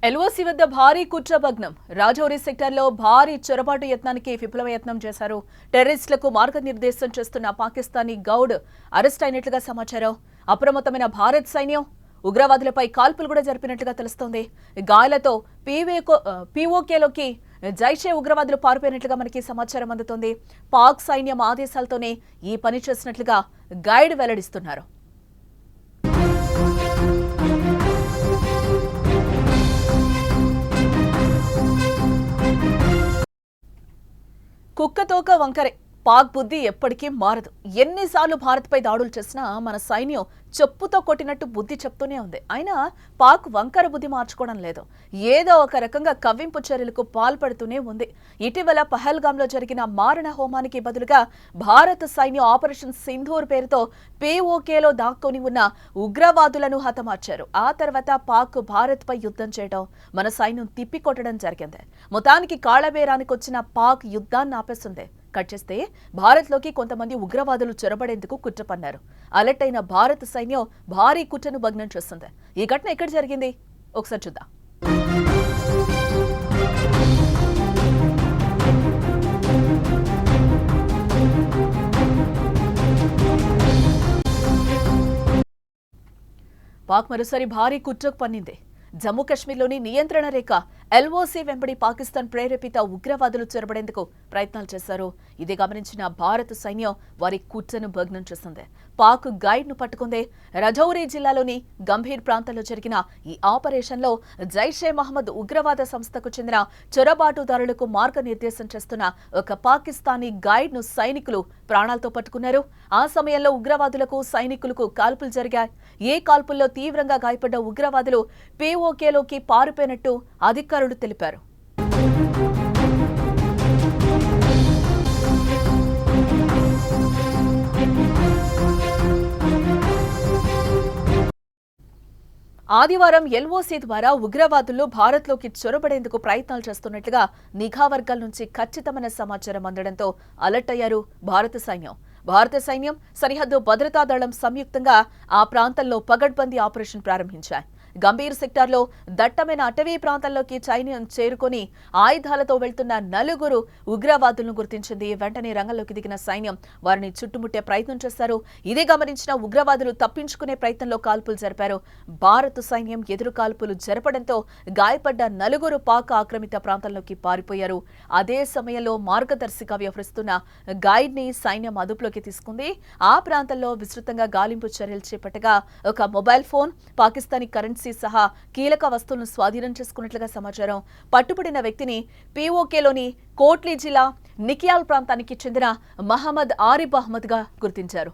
LOC వద్ద భారీ కుట్రభగ్నం. రాజౌరి సెక్టార్లో భారీ చొరబాటు యత్నానికి విప్లవ యత్నం చేశారు. టెర్రరిస్టులకు మార్గనిర్దేశం చేస్తున్న పాకిస్తానీ గౌడ్ అరెస్ట్ అయినట్లుగా సమాచారం. అప్రమత్తమైన భారత్ సైన్యం ఉగ్రవాదులపై కాల్పులు కూడా జరిపినట్లుగా తెలుస్తోంది. గాయాలతో పీఓకేలోకి జైషే ఉగ్రవాదులు పారిపోయినట్లుగా మనకి సమాచారం అందుతోంది. పాక్ సైన్యం ఆదేశాలతోనే ఈ పని చేసినట్లుగా గైడ్ వెల్లడిస్తున్నారు. కుక్కతోక వంకరే. పాక్ బుద్ధి ఎప్పటికీ మారదు. ఎన్నిసార్లు భారత్పై దాడులు చేసినా మన సైన్యం చెప్పుతో కొట్టినట్టు బుద్ధి చెప్తూనే ఉంది. అయినా పాక్ వంకర బుద్ధి మార్చుకోవడం లేదు. ఏదో ఒక రకంగా కవ్వింపు చర్యలకు పాల్పడుతూనే ఉంది. ఇటీవల పహల్గాంలో జరిగిన మారణ హోమానికి బదులుగా భారత సైన్యం ఆపరేషన్ సింధూర్ పేరుతో పీఓకేలో దాక్కుని ఉన్న ఉగ్రవాదులను హతమార్చారు. ఆ తర్వాత పాక్ భారత్పై యుద్ధం చేయడం, మన సైన్యం తిప్పికొట్టడం జరిగింది. మొత్తానికి కాళ్లబేరానికి వచ్చిన పాక్ యుద్ధాన్ని ఆపేస్తుంది. కట్ చేస్తే భారత్లోకి కొంతమంది ఉగ్రవాదులు చొరబడేందుకు కుట్ర పన్నారు. అలర్ట్ అయిన భారత సైన్యం భారీ కుట్రను భగ్నం చేస్తుంది. ఈ ఘటన ఎక్కడ జరిగింది ఒకసారి చూద్దాం. పాక్ మరోసారి భారీ కుట్రకు పన్నింది. జమ్మూ కాశ్మీర్లోని నియంత్రణ రేఖ ఎల్ఓసి వెంబడి పాకిస్తాన్ ప్రేరేపిత ఉగ్రవాదులు చొరబడేందుకు ప్రయత్నాలు చేశారు. ఇది గమనించిన భారత సైన్యం వారి కుట్రను భగ్నం చేసింది. పాక్ గైడ్ ను పట్టుకుంది. రజౌరి జిల్లాలోని గంభీర్ ప్రాంతంలో జరిగిన ఈ ఆపరేషన్లో జైషే మహమ్మద్ ఉగ్రవాద సంస్థకు చెందిన చొరబాటుదారులకు మార్గనిర్దేశం చేస్తున్న ఒక పాకిస్తానీ గైడ్ ను సైనికులు ప్రాణాలతో పట్టుకున్నారు. ఆ సమయంలో ఉగ్రవాదులకు సైనికులకు కాల్పులు జరిగాయి. ఏ కాల్పుల్లో తీవ్రంగా గాయపడ్డ ఉగ్రవాదులు పీఓకేలోకి పారిపోయినట్టు అధికారులు తెలిపారు. ఆదివారం ఎల్ఓసి ద్వారా ఉగ్రవాదులు భారత్లోకి చొరబడేందుకు ప్రయత్నాలు చేస్తున్నట్లుగా నిఘా వర్గాల నుంచి ఖచ్చితమైన సమాచారం అందడంతో అలర్ట్ అయ్యారు భారత సైన్యం. భారత సైన్యం, సరిహద్దు భద్రతా దళం సంయుక్తంగా ఆ ప్రాంతంలో పగడ్బందీ ఆపరేషన్ ప్రారంభించాయి. గంభీర్ సెక్టార్లో దట్టమైన అటవీ ప్రాంతాల్లోకి సైన్యం చేరుకొని ఆయుధాలతో వెళ్తున్న నలుగురు ఉగ్రవాదులను గుర్తించింది. వెంటనే రంగంలోకి దిగిన సైన్యం వారిని చుట్టుముట్టే ప్రయత్నం చేశారు. ఇదే గమనించిన ఉగ్రవాదులు తప్పించుకునే ప్రయత్నంలో కాల్పులు జరిపారు. భారత సైన్యం ఎదురు కాల్పులు జరపడంతో గాయపడ్డ నలుగురు పాక్ ఆక్రమిత ప్రాంతాల్లోకి పారిపోయారు. అదే సమయంలో మార్గదర్శిగా వ్యవహరిస్తున్న గైడ్ ని సైన్యం అదుపులోకి తీసుకుంది. ఆ ప్రాంతంలో విస్తృతంగా గాలింపు చర్యలు చేపట్టగా ఒక మొబైల్ ఫోన్, పాకిస్తానీ కరెన్సీ సహా కీలక వస్తువులను స్వాధీనం చేసుకున్నట్లుగా సమాచారం. పట్టుబడిన వ్యక్తిని పీఓకేలోని కోట్లీ జిల్లా నికియాల్ ప్రాంతానికి చెందిన మహమ్మద్ ఆరిఫ్ అహ్మద్ గా గుర్తించారు.